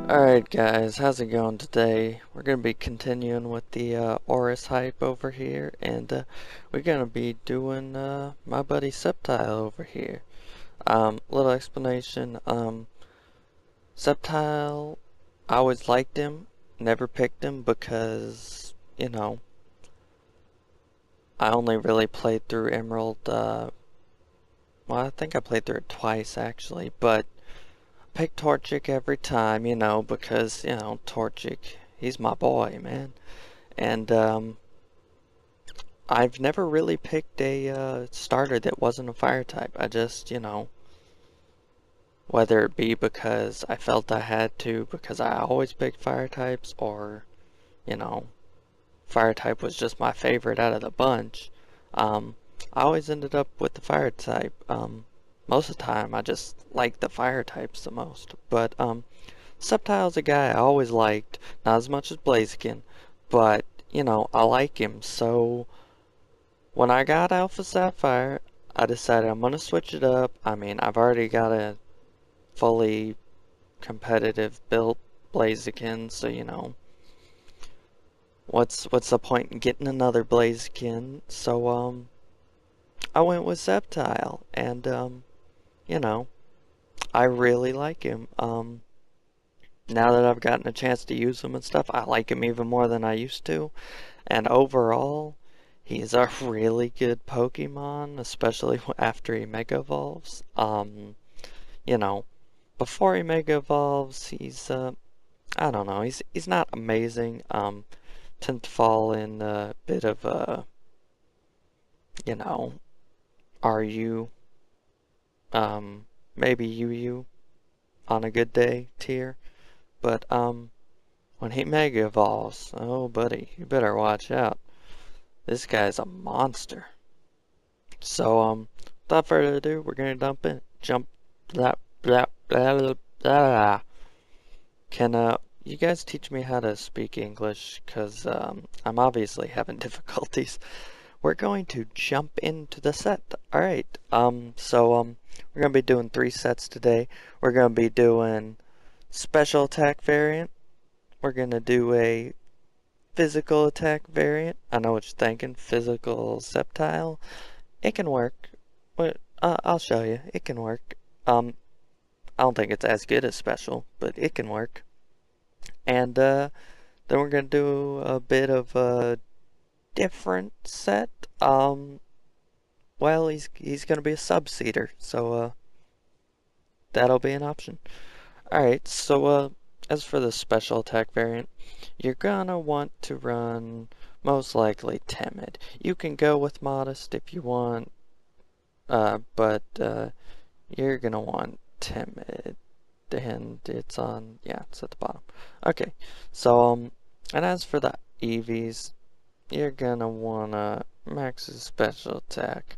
Alright guys, how's it going today? We're going to be continuing with the Oris hype over here, and we're going to be doing my buddy Sceptile over here. Little explanation, Sceptile, I always liked him, never picked him because, I only really played through Emerald, well, I think I played through it twice actually, but pick Torchic every time, because, Torchic, he's my boy, man. And, I've never really picked a, starter that wasn't a fire type. I just, whether it be because I felt I had to, because I always picked fire types, or, you know, fire type was just my favorite out of the bunch, I always ended up with the fire type. Most of the time, I just like the fire types the most. But, Sceptile's a guy I always liked, not as much as Blaziken, but, I like him. So when I got Alpha Sapphire, I decided I'm gonna switch it up. I mean, I've already got a fully competitive built Blaziken, so what's the point in getting another Blaziken? So I went with Sceptile, and you know, I really like him. Now that I've gotten a chance to use him and stuff, I like him even more than I used to. And overall, he's a really good Pokemon, especially after he Mega Evolves. You know, before he Mega Evolves, he's I don't know, he's not amazing. Tend to fall in a bit of a, you know, RU, maybe UU on a good day tier. But when he Mega Evolves, oh buddy, you better watch out. This guy's a monster. So, without further ado, we're gonna blah, blah, blah, blah, blah. Can, you guys teach me how to speak English? Cause, I'm obviously having difficulties. We're going to jump into the set. Alright, we're gonna be doing 3 sets today. We're gonna be doing special attack variant. We're gonna do a physical attack variant. I know what you're thinking, physical Sceptile. It can work. But I'll show you. It can work. I don't think it's as good as special, but it can work. And then we're gonna do a bit of a different set. Well, he's gonna be a sub-seeder, so that'll be an option. Alright, so as for the special attack variant, you're gonna want to run most likely timid. You can go with modest if you want, but you're gonna want timid, and it's on, yeah, it's at the bottom. Okay, so and as for the EVs, you're gonna wanna max his special attack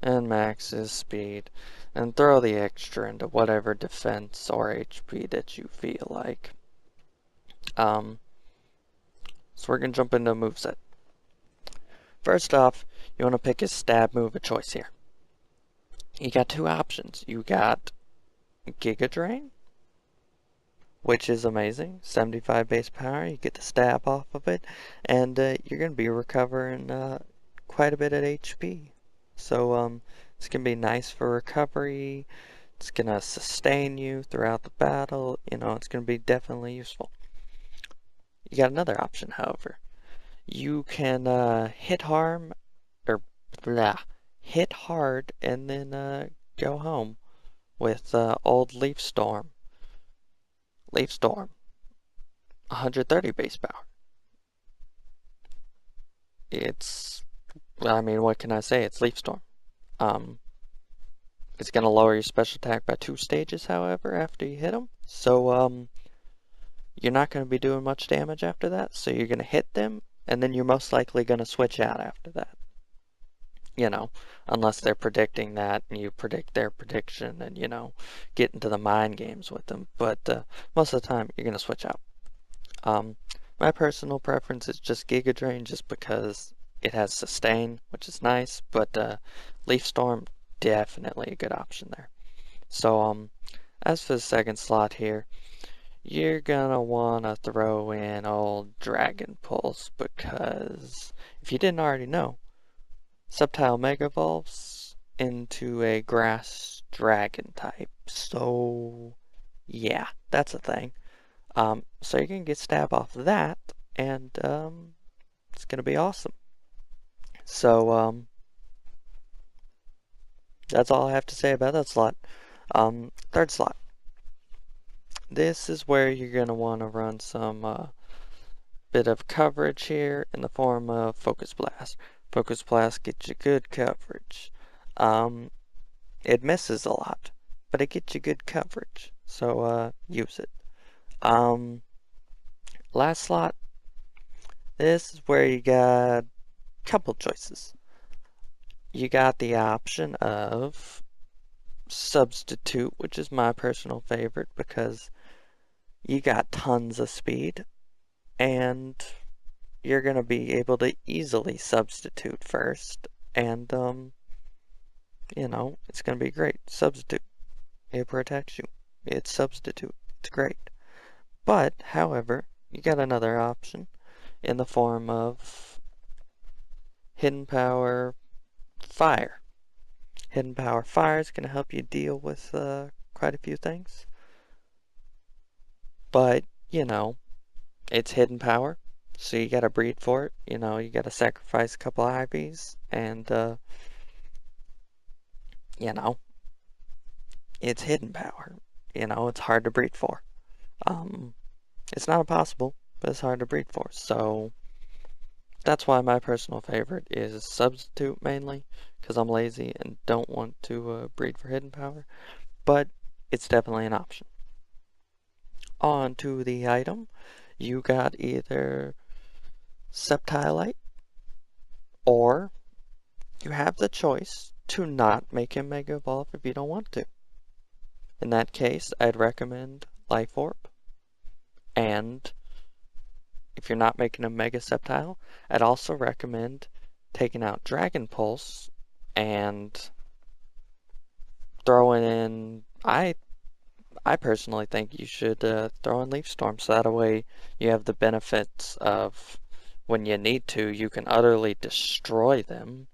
and max his speed, and throw the extra into whatever defense or HP that you feel like. So we're gonna jump into a moveset. First off, you wanna pick his stab move of choice here. You got 2 options. You got Giga Drain, which is amazing. 75 base power, you get the stab off of it, and you're gonna be recovering quite a bit of HP. So it's gonna be nice for recovery. It's gonna sustain you throughout the battle. It's gonna be definitely useful. You got another option, however. You can hit harm, or blah, hit hard, and then go home with old Leaf Storm. Leaf Storm, 130 base power. I mean, what can I say? It's Leaf Storm. It's gonna lower your special attack by 2 stages, however, after you hit them. So, you're not gonna be doing much damage after that. So you're gonna hit them, and then you're most likely gonna switch out after that. Unless they're predicting that, and you predict their prediction, and, get into the mind games with them. But most of the time, you're gonna switch out. My personal preference is just Giga Drain, just because it has sustain, which is nice, but Leaf Storm, definitely a good option there. So, as for the second slot here, you're gonna wanna throw in old Dragon Pulse, because if you didn't already know, Sceptile Mega Evolves into a Grass Dragon type. So, yeah, that's a thing. So you're gonna get stab off of that, and it's gonna be awesome. So, that's all I have to say about that slot. Third slot. This is where you're gonna want to run some bit of coverage here in the form of Focus Blast. Focus Blast gets you good coverage. It misses a lot, but it gets you good coverage. So use it. Last slot. This is where you got a couple choices. You got the option of Substitute, which is my personal favorite because you got tons of speed and you're going to be able to easily substitute first, and you know, it's going to be great. Substitute, it protects you. It's substitute, it's great. But however, you got another option in the form of Hidden Power Fire. Hidden Power Fire is going to help you deal with quite a few things, but you know, it's hidden power, so you gotta breed for it. You know, you gotta sacrifice a couple IVs, and you know, it's hidden power. You know, it's hard to breed for. It's not impossible, but it's hard to breed for. So that's why my personal favorite is Substitute mainly, because I'm lazy and don't want to breed for hidden power. But it's definitely an option. On to the item. You got either Sceptile, or you have the choice to not make him Mega Evolve if you don't want to. In that case, I'd recommend Life Orb, and if you're not making him Mega Sceptile, I'd also recommend taking out Dragon Pulse and throwing in, I personally think you should throw in Leaf Storm, so that way you have the benefits of when you need to, you can utterly destroy them,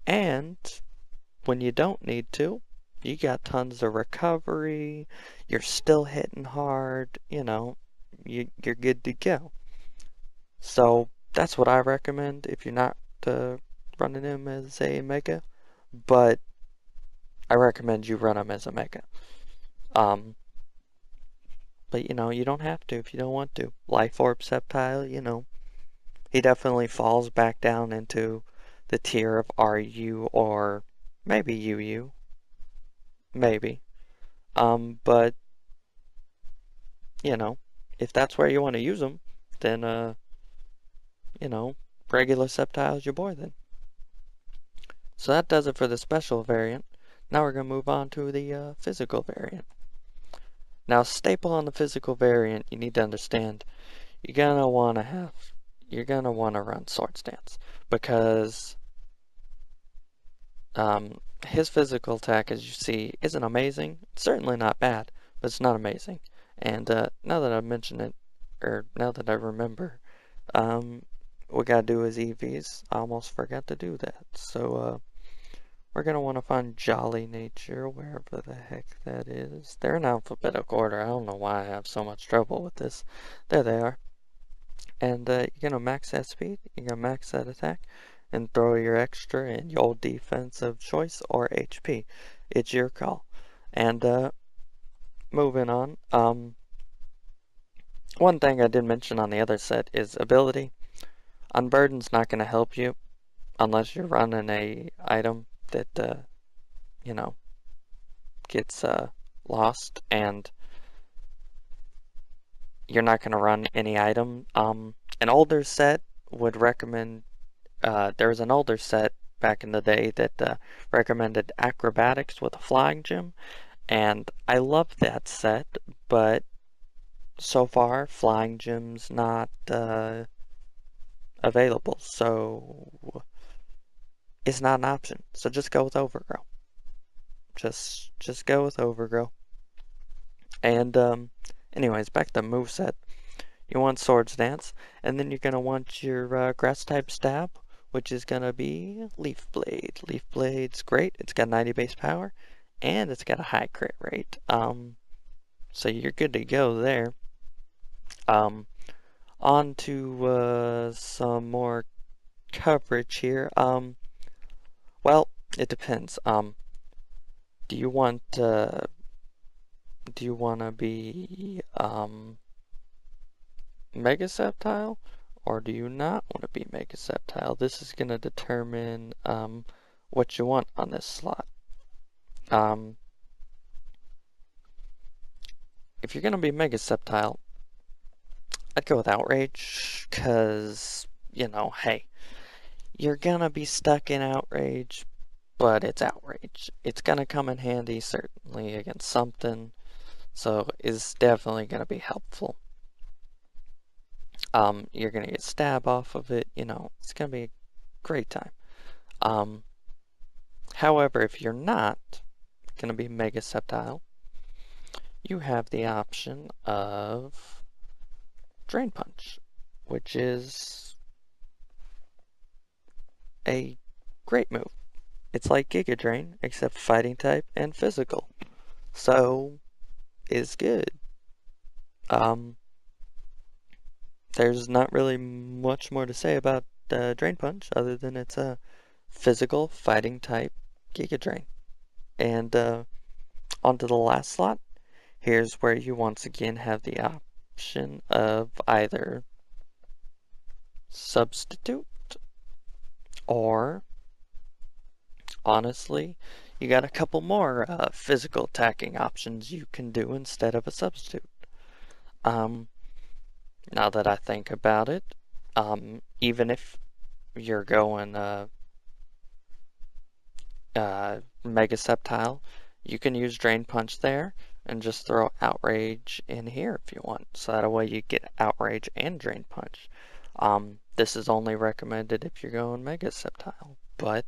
and when you don't need to, you got tons of recovery, you're still hitting hard, you know, you're good to go. So that's what I recommend if you're not running him as a Mega, but I recommend you run him as a Mega. But you know, you don't have to if you don't want to. Life Orb Sceptile, you know, he definitely falls back down into the tier of RU or maybe UU. Maybe. But, you know, if that's where you want to use them, then, you know, regular Sceptile is your boy then. So that does it for the special variant. Now we're going to move on to the physical variant. Now, staple on the physical variant, you need to understand, you're going to want to run Sword Stance, because his physical attack, as you see, isn't amazing. It's certainly not bad, but it's not amazing. And now that I mention it, or now that I remember, we gotta do his EVs. I almost forgot to do that. So we're gonna want to find Jolly Nature, wherever the heck that is. They're in alphabetical order. I don't know why I have so much trouble with this. There they are. And you're gonna max that speed. You're gonna max that attack, and throw your extra in your defense of choice or HP. It's your call. And moving on. One thing I did mention on the other set is ability. Unburden's not going to help you unless you're running a item that you know, gets lost, and you're not going to run any item. An older set would recommend. There was an older set back in the day that recommended acrobatics with a flying gem, and I love that set, but so far flying gem's not available, so it's not an option. So just go with Overgrow. Just go with Overgrow. And Anyways, back to the moveset. You want Swords Dance, and then you're going to want your grass type stab, which is going to be Leaf Blade. Leaf Blade's great. It's got 90 base power, and it's got a high crit rate. So you're good to go there. On to some more coverage here. Well, it depends. Do you want to be Mega Sceptile, or do you not want to be Mega Sceptile? This is going to determine what you want on this slot. If you're going to be Mega Sceptile, I'd go with Outrage, because, you know, hey, you're going to be stuck in Outrage, but it's Outrage. It's going to come in handy, certainly, against something, so it's definitely going to be helpful. You're going to get stab off of it, you know, it's going to be a great time. However, if you're not going to be Mega Sceptile, you have the option of Drain Punch, which is a great move. It's like Giga Drain, except fighting type and physical. So, it's good. There's not really much more to say about Drain Punch other than it's a physical fighting type Giga Drain. And onto the last slot. Here's where you once again have the option of either Substitute or, honestly, you got a couple more physical attacking options you can do instead of a Substitute. Now that I think about it, even if you're going Mega Sceptile, you can use Drain Punch there and just throw Outrage in here if you want. So that way you get Outrage and Drain Punch. This is only recommended if you're going Mega Sceptile, but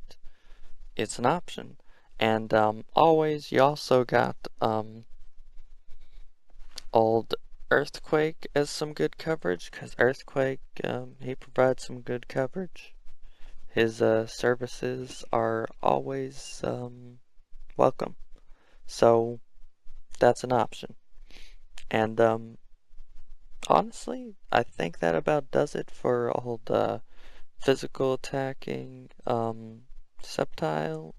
it's an option. And always, you also got old Earthquake as some good coverage, because Earthquake, he provides some good coverage. His services are always welcome. So that's an option. And honestly, I think that about does it for old physical attacking Sceptile.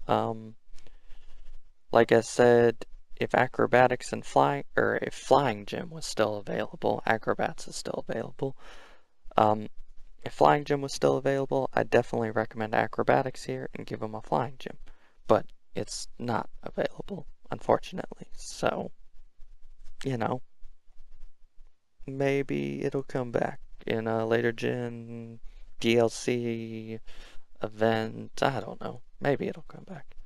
Like I said, if acrobatics and flying, or if flying gym was still available, acrobats is still available. If flying gym was still available, I'd definitely recommend acrobatics here and give them a flying gym. But it's not available, unfortunately. So, you know, maybe it'll come back in a later gen DLC event. I don't know. Maybe it'll come back.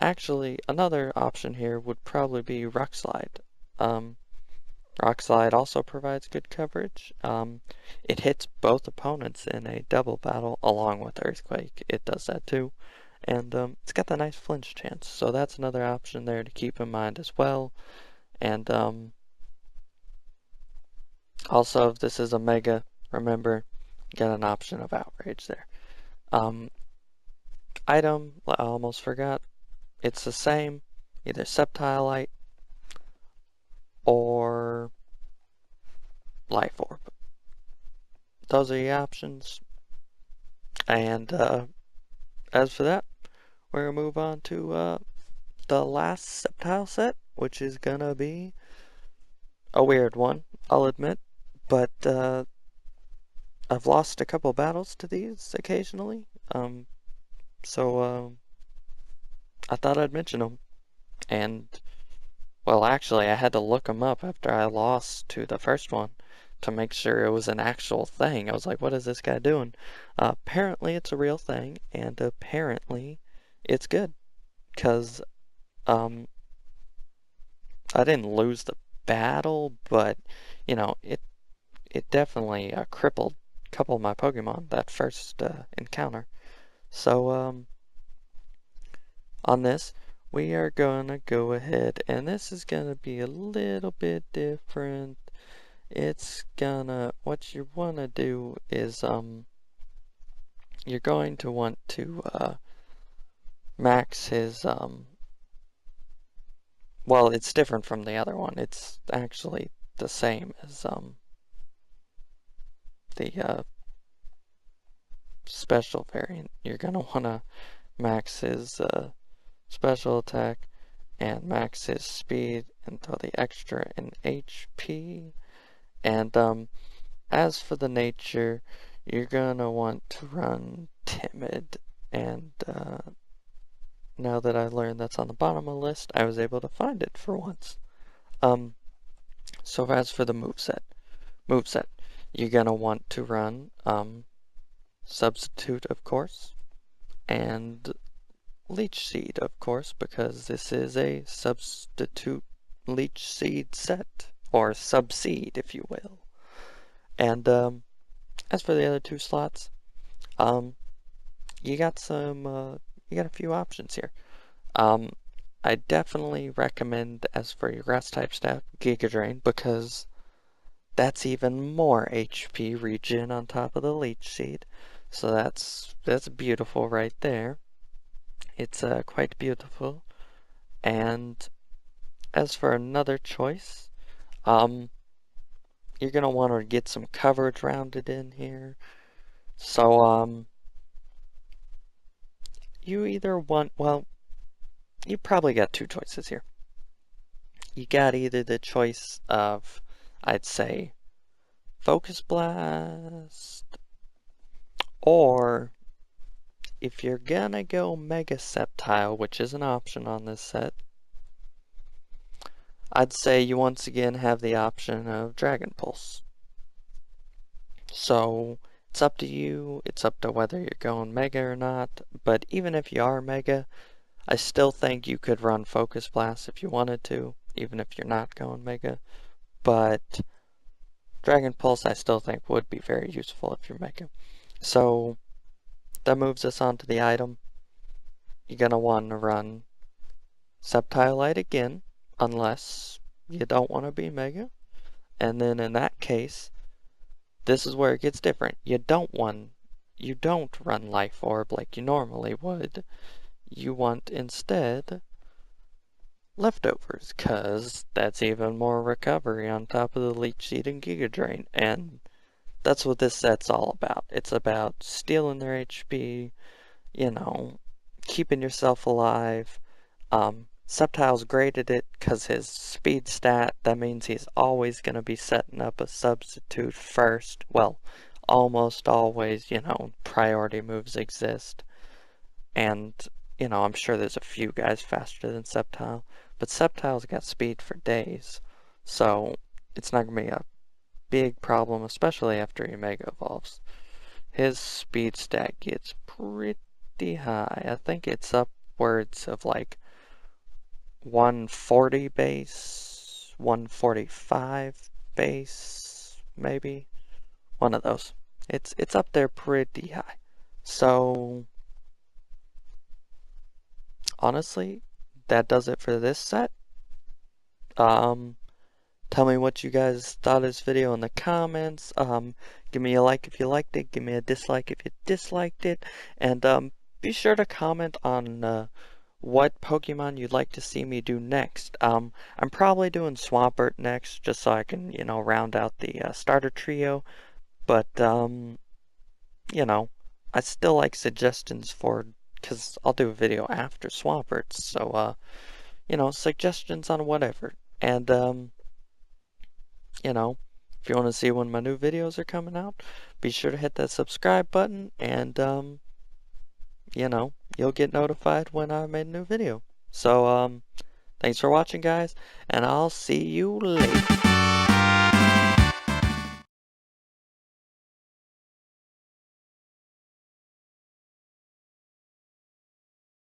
Actually, another option here would probably be Rock Slide. Rock Slide also provides good coverage. It hits both opponents in a double battle along with Earthquake. It does that too. And it's got the nice flinch chance. So that's another option there to keep in mind as well. And also, if this is a Mega, remember, you got an option of Outrage there. Item, I almost forgot. It's the same, either Sceptile or Life Orb. Those are the options. And as for that, we're going to move on to the last Sceptile set, which is going to be a weird one, I'll admit. But I've lost a couple battles to these occasionally. So I thought I'd mention them. And, well, actually, I had to look them up after I lost to the first one to make sure it was an actual thing. I was like, what is this guy doing? Apparently, it's a real thing, and apparently, it's good. Because I didn't lose the battle, but, you know, it definitely crippled a couple of my Pokemon that first encounter. So, on this, we are gonna go ahead, and this is gonna be a little bit different. It's gonna, what you wanna do is, you're going to want to, max his, well, it's different from the other one. It's actually the same as, the, special variant. You're gonna wanna max his, special attack and max his speed and throw the extra in HP. And as for the nature, you're gonna want to run timid. And now that I learned that's on the bottom of the list, I was able to find it for once. So as for the moveset, you're gonna want to run Substitute, of course, and Leech Seed, of course, because this is a substitute Leech Seed set, or Sub-Seed, if you will. And as for the other two slots, you got a few options here. I definitely recommend, as for your grass type staff, Giga Drain, because that's even more HP regen on top of the Leech Seed. So that's beautiful right there. It's quite beautiful. And as for another choice, you're gonna want to get some coverage rounded in here. So you either want, well, you probably got two choices here. You got either the choice of, I'd say, Focus Blast, or if you're gonna go Mega Sceptile, which is an option on this set, I'd say you once again have the option of Dragon Pulse. So it's up to you, it's up to whether you're going Mega or not, but even if you are Mega, I still think you could run Focus Blast if you wanted to, even if you're not going Mega. But Dragon Pulse I still think would be very useful if you're Mega. So that moves us on to the item. You're going to want to run Sceptile Light again, unless you don't want to be Mega. And then in that case, this is where it gets different. You don't run Life Orb like you normally would. You want instead Leftovers, cause that's even more recovery on top of the Leech Seed and Giga Drain, and that's what this set's all about. It's about stealing their HP, you know, keeping yourself alive. Sceptile's great at it because his speed stat, that means he's always going to be setting up a substitute first. Well, almost always, you know, priority moves exist. And, you know, I'm sure there's a few guys faster than Sceptile, but Sceptile's got speed for days. So it's not going to be a big problem, especially after he Mega Evolves. His speed stat gets pretty high. I think it's upwards of like 140 base, 145 base, maybe. One of those. It's up there pretty high. So honestly, that does it for this set. Tell me what you guys thought of this video in the comments. Give me a like if you liked it. Give me a dislike if you disliked it. And be sure to comment on what Pokemon you'd like to see me do next. I'm probably doing Swampert next, just so I can, you know, round out the starter trio. But, you know, I still like suggestions for, because I'll do a video after Swampert. So, you know, suggestions on whatever. And, you know, if you want to see when my new videos are coming out, be sure to hit that subscribe button, and, you know, you'll get notified when I made a new video. So, thanks for watching, guys, and I'll see you later.